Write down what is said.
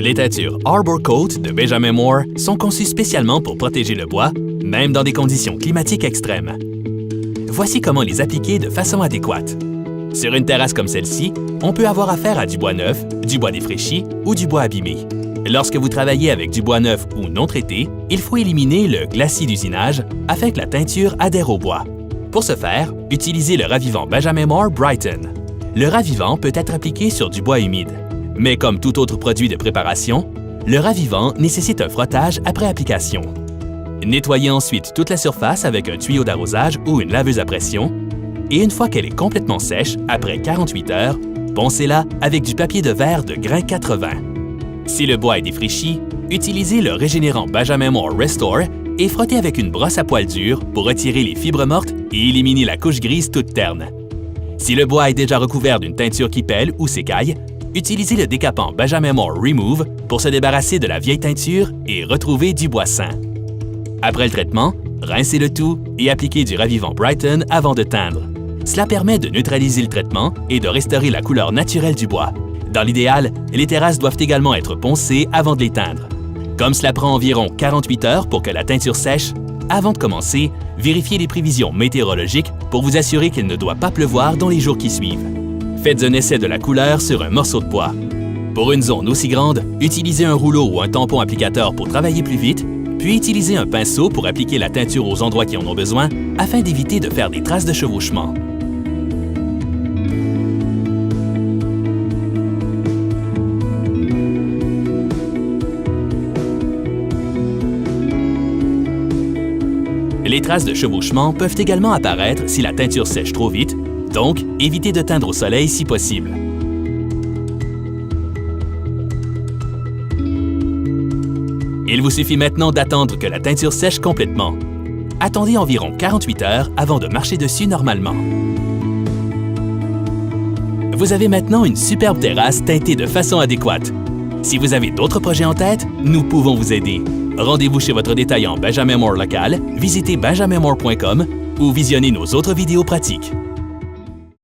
Les teintures Arbor Coat de Benjamin Moore sont conçues spécialement pour protéger le bois, même dans des conditions climatiques extrêmes. Voici comment les appliquer de façon adéquate. Sur une terrasse comme celle-ci, on peut avoir affaire à du bois neuf, du bois défraîchi ou du bois abîmé. Lorsque vous travaillez avec du bois neuf ou non traité, il faut éliminer le glacis d'usinage afin que la teinture adhère au bois. Pour ce faire, utilisez le ravivant Benjamin Moore Brighton. Le ravivant peut être appliqué sur du bois humide, mais comme tout autre produit de préparation, le ravivant nécessite un frottage après application. Nettoyez ensuite toute la surface avec un tuyau d'arrosage ou une laveuse à pression, et une fois qu'elle est complètement sèche, après 48 heures, poncez-la avec du papier de verre de grain 80. Si le bois est défraîchi, utilisez le régénérant Benjamin Moore Restore et frottez avec une brosse à poils durs pour retirer les fibres mortes et éliminer la couche grise toute terne. Si le bois est déjà recouvert d'une teinture qui pèle ou s'écaille, utilisez le décapant Benjamin Moore Remove pour se débarrasser de la vieille teinture et retrouver du bois sain. Après le traitement, rincez le tout et appliquez du ravivant Brighton avant de teindre. Cela permet de neutraliser le traitement et de restaurer la couleur naturelle du bois. Dans l'idéal, les terrasses doivent également être poncées avant de les teindre. Comme cela prend environ 48 heures pour que la teinture sèche, avant de commencer, vérifiez les prévisions météorologiques pour vous assurer qu'il ne doit pas pleuvoir dans les jours qui suivent. Faites un essai de la couleur sur un morceau de bois. Pour une zone aussi grande, utilisez un rouleau ou un tampon applicateur pour travailler plus vite, puis utilisez un pinceau pour appliquer la teinture aux endroits qui en ont besoin afin d'éviter de faire des traces de chevauchement. Les traces de chevauchement peuvent également apparaître si la teinture sèche trop vite, donc évitez de teindre au soleil si possible. Il vous suffit maintenant d'attendre que la teinture sèche complètement. Attendez environ 48 heures avant de marcher dessus normalement. Vous avez maintenant une superbe terrasse teintée de façon adéquate. Si vous avez d'autres projets en tête, nous pouvons vous aider. Rendez-vous chez votre détaillant Benjamin Moore local, visitez benjaminmoore.com ou visionnez nos autres vidéos pratiques.